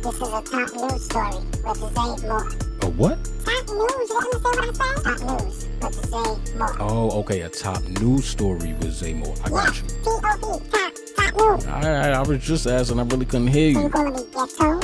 This is a top news story with Zay Moore. A what? Top news, you understand what I said? Top news with Zay Moore. Oh, okay, a top news story with Zay Moore. I got you. T-O-P, top news. I was just asking, I really couldn't hear So you you. calling me ghetto?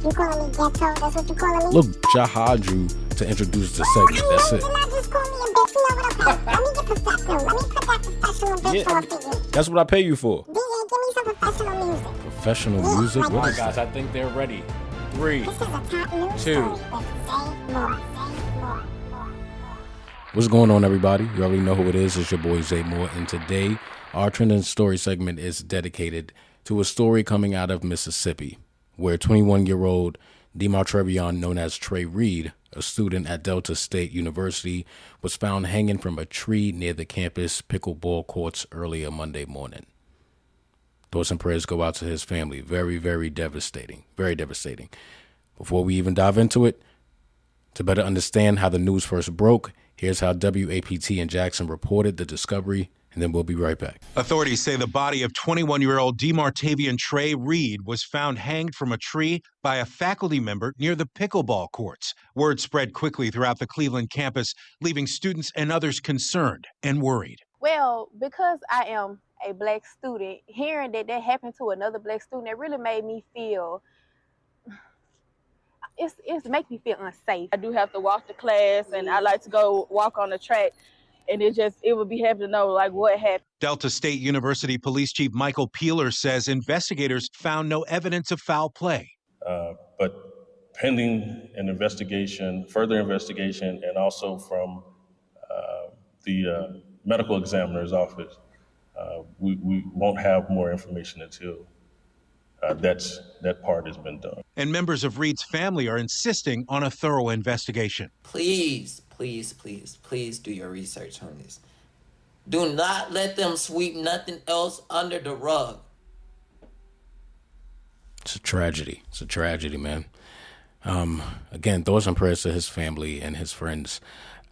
You calling me ghetto? That's what you calling me? Look, I hired you to introduce the segment. That's I it. know, you're not just calling me a bitch. You know what I'm saying? Let me get professional. Let me put that professional bitch Yeah. off to you. That's what I pay you for. DJ, give me some professional music. Professional music? like What that. is that? Guys, I think they're ready. 3. This is a top news Two. story with Zay Moore. Zay Moore. What's going on, everybody? You already know who it is. It's your boy Zay Moore, and today our trending story segment is dedicated to a story coming out of Mississippi, where 21-year-old Trevion, known as Trey Reed, a student at Delta State University, was found hanging from a tree near the campus pickleball courts earlier Monday morning. Thoughts and prayers go out to his family. Very, very devastating. Very devastating. Before we even dive into it, to better understand how the news first broke, here's how WAPT in Jackson reported the discovery, and then we'll be right back. Authorities say the body of 21-year-old DeMartavian Trey Reed was found hanged from a tree by a faculty member near the pickleball courts. Word spread quickly throughout the Cleveland campus, leaving students and others concerned and worried. Well, because I am a black student, hearing that happened to another black student, it really made me feel, it's make me feel unsafe. I do have to walk to class, and I like to go walk on the track, and it would be happy to know like what happened. Delta State University Police Chief Michael Peeler says investigators found no evidence of foul play. But pending an investigation, further investigation, and also from the medical examiner's office, we won't have more information until that part has been done. And members of Reed's family are insisting on a thorough investigation. Please, please, please, please do your research on this. Do not let them sweep nothing else under the rug. It's a tragedy. It's a tragedy, man. Again, thoughts and prayers to his family and his friends.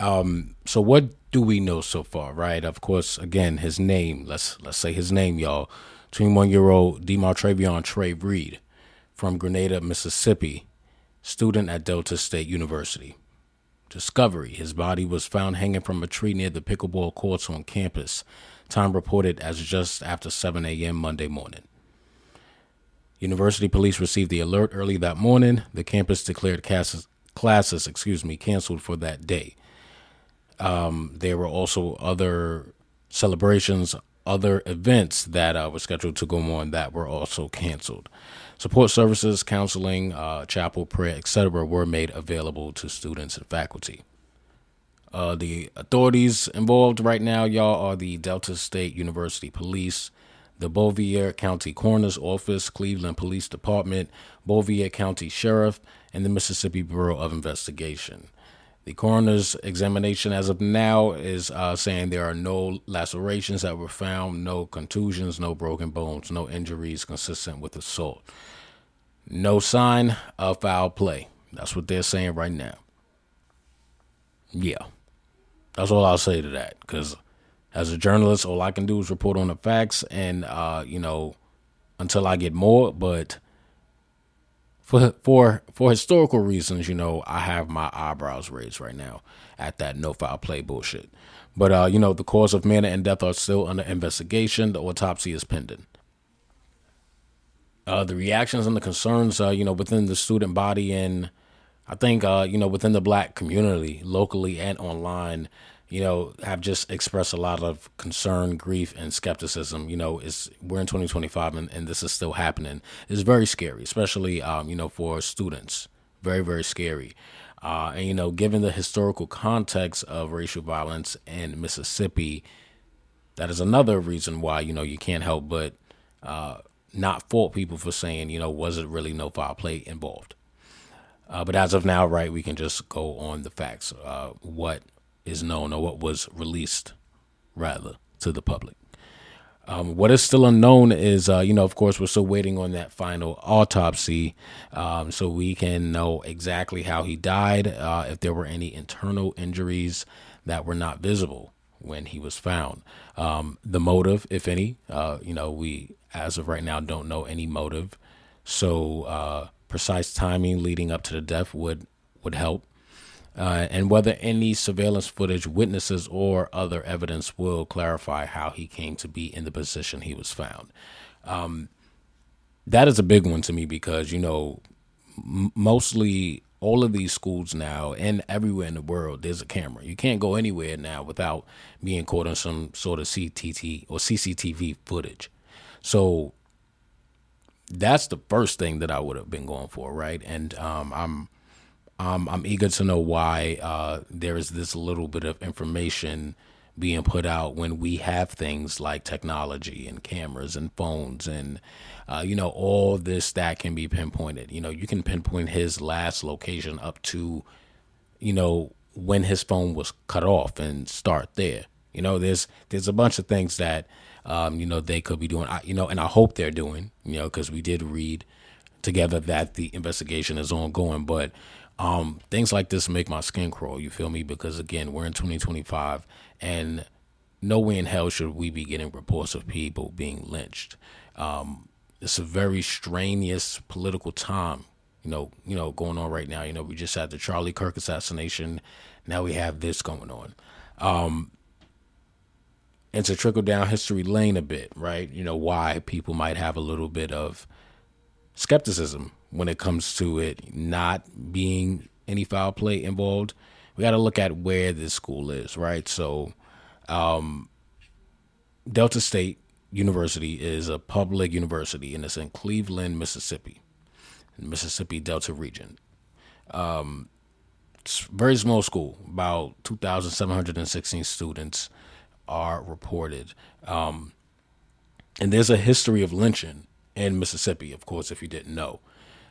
So what do we know so far, right? Of course, again, his name, let's say his name, y'all. 21-year-old Trevion Trey Reed from Grenada, Mississippi, student at Delta State University. Discovery: his body was found hanging from a tree near the pickleball courts on campus. Time reported as just after 7 a.m. Monday morning. University police received the alert early that morning. The campus declared classes canceled for that day. There were also other celebrations, other events that were scheduled to go on that were also canceled. Support services, counseling, chapel, prayer, etc. were made available to students and faculty. The authorities involved right now, y'all, are the Delta State University Police, the Beauvier County Coroner's Office, Cleveland Police Department, Beauvier County Sheriff, and the Mississippi Bureau of Investigation. The coroner's examination as of now is saying there are no lacerations that were found, no contusions, no broken bones, no injuries consistent with assault. No sign of foul play. That's what they're saying right now. Yeah, that's all I'll say to that, because as a journalist, all I can do is report on the facts and, until I get more. But for historical reasons, I have my eyebrows raised right now at that no foul play bullshit. But, the cause of manner and death are still under investigation. The autopsy is pending. The reactions and the concerns, within the student body and I think, within the black community, locally and online, have just expressed a lot of concern, grief, and skepticism. We're in 2025 and this is still happening. It's very scary, especially, for students. Very, very scary. And, given the historical context of racial violence in Mississippi, that is another reason why, you can't help but not fault people for saying, was it really no foul play involved? But as of now, right, we can just go on the facts, what is known or what was released, rather, to the public. What is still unknown is, of course, we're still waiting on that final autopsy so we can know exactly how he died, if there were any internal injuries that were not visible when he was found. The motive, if any, we, as of right now, don't know any motive. So precise timing leading up to the death would help. And whether any surveillance footage, witnesses, or other evidence will clarify how he came to be in the position he was found. That is a big one to me because, mostly all of these schools now and everywhere in the world, there's a camera. You can't go anywhere now without being caught on some sort of CTT or CCTV footage. So that's the first thing that I would have been going for, right? And I'm eager to know why there is this little bit of information being put out when we have things like technology and cameras and phones and all this that can be pinpointed. You can pinpoint his last location up to when his phone was cut off and start there. There's a bunch of things that they could be doing. And I hope they're doing. Because we did read together that the investigation is ongoing, but things like this make my skin crawl, you feel me? Because again, we're in 2025 and no way in hell should we be getting reports of people being lynched. It's a very strenuous political time, going on right now. We just had the Charlie Kirk assassination. Now we have this going on. And to trickle down history lane a bit, right? Why people might have a little bit of skepticism when it comes to it not being any foul play involved. We got to look at where this school is, right? So Delta State University is a public university, and it's in Cleveland, Mississippi, Mississippi Delta region. It's a very small school. About 2,716 students are reported. And there's a history of lynching in Mississippi, of course, if you didn't know.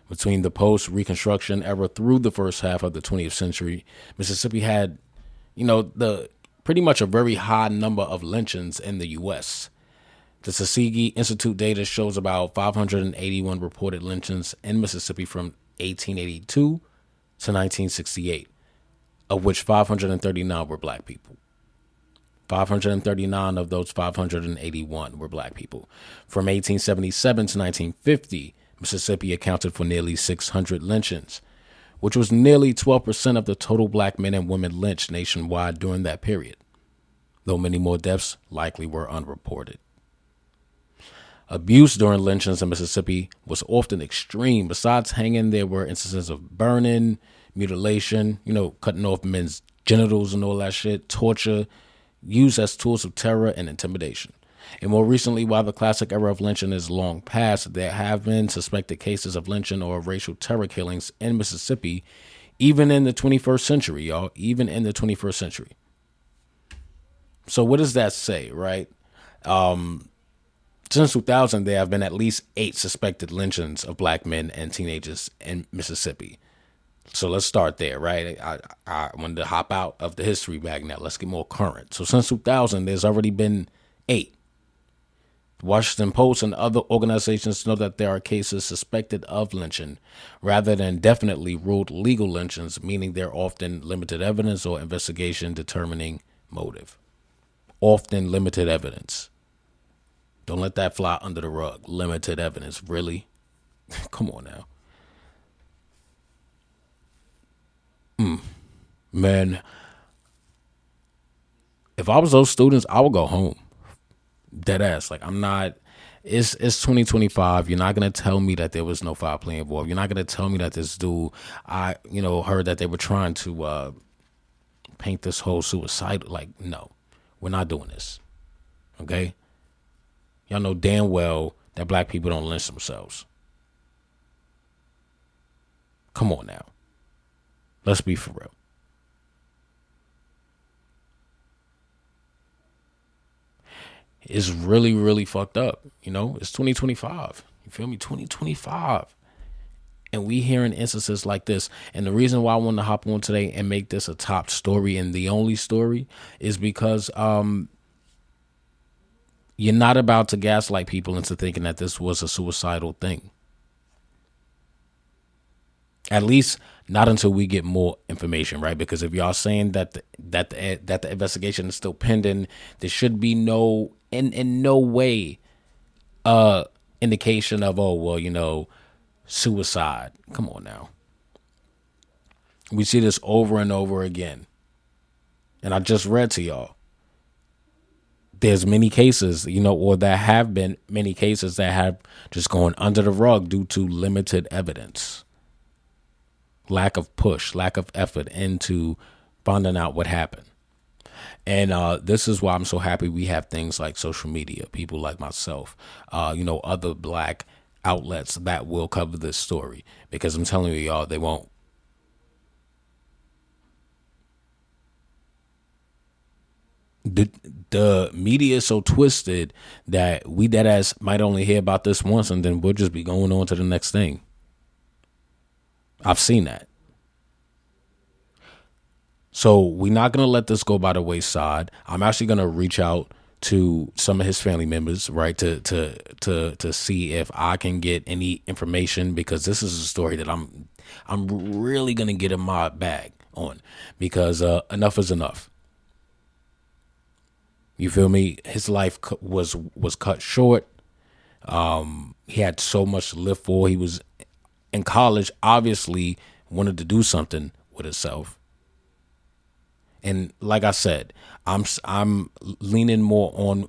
Between the post-Reconstruction era through the first half of the 20th century, Mississippi had, the pretty much a very high number of lynchings in the U.S. The Tuskegee Institute data shows about 581 reported lynchings in Mississippi from 1882 to 1968, of which 539 were black people. 539 of those 581 were black people. From 1877 to 1950, Mississippi accounted for nearly 600 lynchings, which was nearly 12% of the total black men and women lynched nationwide during that period, though many more deaths likely were unreported. Abuse during lynchings in Mississippi was often extreme. Besides hanging, there were instances of burning, mutilation, cutting off men's genitals and all that shit, torture, used as tools of terror and intimidation. And more recently, while the classic era of lynching is long past, there have been suspected cases of lynching or racial terror killings in Mississippi, even in the 21st century, y'all, even in the 21st century. So what does that say, right? Since 2000, there have been at least 8 suspected lynchings of black men and teenagers in Mississippi. So let's start there, right? I wanted to hop out of the history bag now. Let's get more current. So since 2000, there's already been 8. The Washington Post and other organizations know that there are cases suspected of lynching rather than definitely ruled legal lynchings, meaning there are often limited evidence or investigation determining motive. Often limited evidence. Don't let that fly under the rug. Limited evidence. Really? Come on now. Man, if I was those students, I would go home. Dead ass. Like, I'm not, it's 2025. You're not going to tell me that there was no foul play involved. You're not going to tell me that this dude, I heard that they were trying to paint this whole suicide. Like, no, we're not doing this. Okay? Y'all know damn well that black people don't lynch themselves. Come on now. Let's be for real. It's really, really fucked up. It's 2025. You feel me? 2025. And we hearing instances like this. And the reason why I wanted to hop on today and make this a top story and the only story is because you're not about to gaslight people into thinking that this was a suicidal thing. At least not until we get more information, right? Because if y'all saying that the investigation is still pending, there should be no in no way indication of, suicide. Come on now. We see this over and over again. And I just read to y'all. There's many cases, or there have been many cases that have just gone under the rug due to limited evidence, lack of push, lack of effort into finding out what happened. And this is why I'm so happy we have things like social media, people like myself, other black outlets that will cover this story, because I'm telling you, y'all, they won't. The media is so twisted that we dead ass might only hear about this once and then we'll just be going on to the next thing. I've seen that. So we're not going to let this go by the wayside. I'm actually going to reach out to some of his family members, right, to see if I can get any information, because this is a story that I'm really going to get in my bag on, because enough is enough. You feel me? His life was cut short. He had so much to live for. He was in college, obviously wanted to do something with himself. And like I said, I'm leaning more on,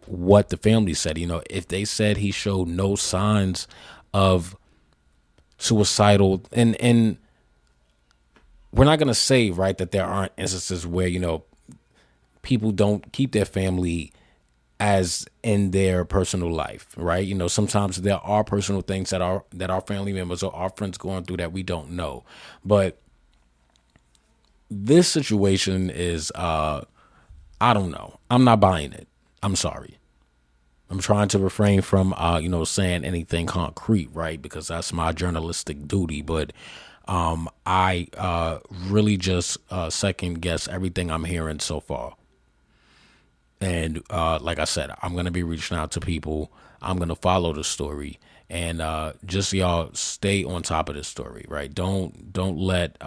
what the family said. If they said he showed no signs of suicidal, and we're not going to say, right, that there aren't instances where, people don't keep their family as in their personal life, right? Sometimes there are personal things that our family members or our friends going through that we don't know. But this situation is, I don't know. I'm not buying it. I'm sorry. I'm trying to refrain from, saying anything concrete, right? Because that's my journalistic duty. But I really just second guess everything I'm hearing so far. And like I said, I'm going to be reaching out to people. I'm going to follow the story, and just y'all stay on top of this story, right? Don't let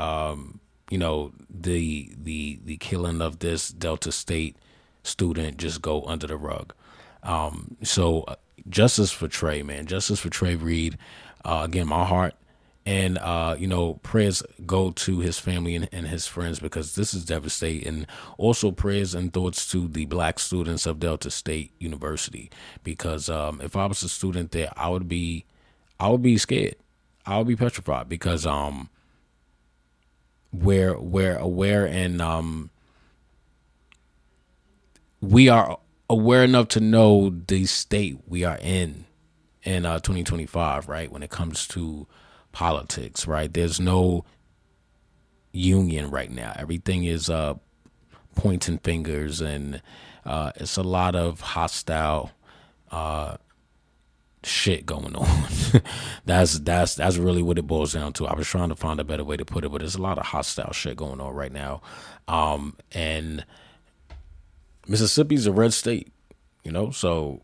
the killing of this Delta State student just go under the rug. So justice for Trey, man. Justice for Trey Reed. Again, my heart and prayers go to his family and his friends, because this is devastating. Also prayers and thoughts to the black students of Delta State University, because if I was a student there, I would be scared. I would be petrified, because we're aware, and we are aware enough to know the state we are in 2025, right? When it comes to politics, right? There's no union right now. Everything is pointing fingers, and it's a lot of hostile shit going on. that's really what it boils down to. I was trying to find a better way to put it, but there's a lot of hostile shit going on right now. And Mississippi's a red state, so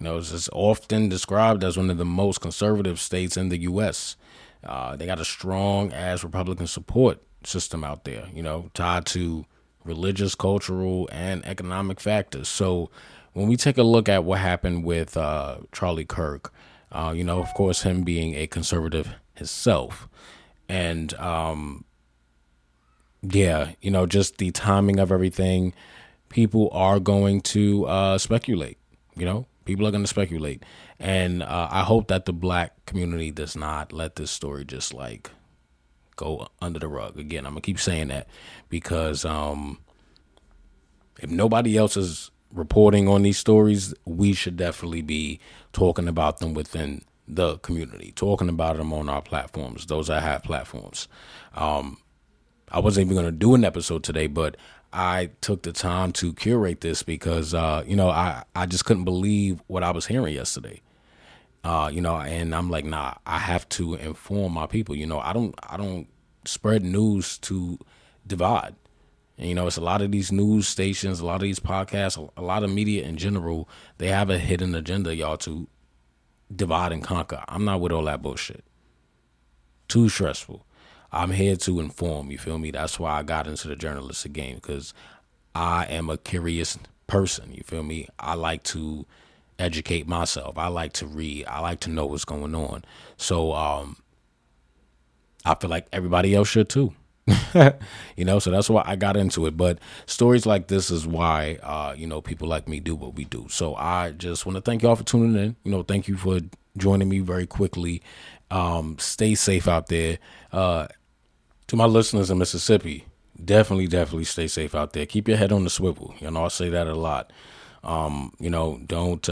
it's often described as one of the most conservative states in the U.S. They got a strong ass Republican support system out there, tied to religious, cultural, and economic factors. So when we take a look at what happened with Charlie Kirk, of course, him being a conservative himself, and just the timing of everything, people are going to speculate. People are going to speculate. And I hope that the black community does not let this story just go under the rug. Again, I'm going to keep saying that, because if nobody else is reporting on these stories, we should definitely be talking about them within the community, talking about them on our platforms, those that have platforms. I wasn't even going to do an episode today, but I took the time to curate this because, I just couldn't believe what I was hearing yesterday. And I'm like, nah, I have to inform my people. I don't spread news to divide. And, it's a lot of these news stations, a lot of these podcasts, a lot of media in general, they have a hidden agenda, y'all, to divide and conquer. I'm not with all that bullshit. Too stressful. I'm here to inform, you feel me? That's why I got into the journalistic game, because I am a curious person, you feel me? I like to educate myself. I like to read. I like to know what's going on. So I feel like everybody else should too. So that's why I got into it. But stories like this is why, people like me do what we do. So I just want to thank y'all for tuning in. Thank you for joining me very quickly. Stay safe out there. To my listeners in Mississippi, definitely stay safe out there. Keep your head on the swivel. I say that a lot. Don't,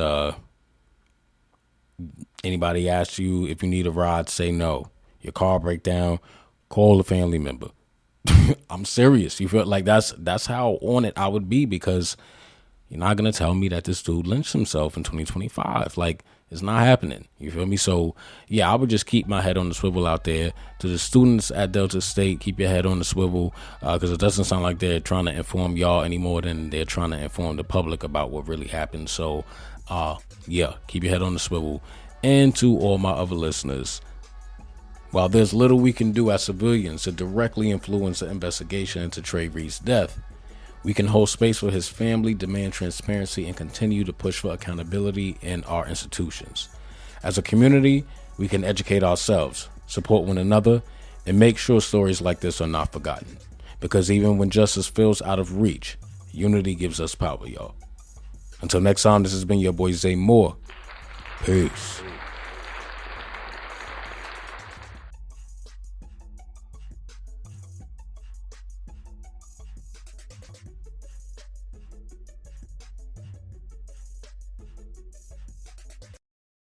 anybody asks you if you need a ride, say no. Your car break down, call a family member. I'm serious. You feel like that's how on it I would be, because you're not going to tell me that this dude lynched himself in 2025. Like, it's not happening. You feel me? So, yeah, I would just keep my head on the swivel out there. To the students at Delta State, keep your head on the swivel, because it doesn't sound like they're trying to inform y'all any more than they're trying to inform the public about what really happened. So, yeah, keep your head on the swivel. And to all my other listeners, while there's little we can do as civilians to directly influence the investigation into Trey Reed's death, we can hold space for his family, demand transparency, and continue to push for accountability in our institutions. As a community, we can educate ourselves, support one another, and make sure stories like this are not forgotten. Because even when justice feels out of reach, unity gives us power, y'all. Until next time, this has been your boy Zay Moore. Peace.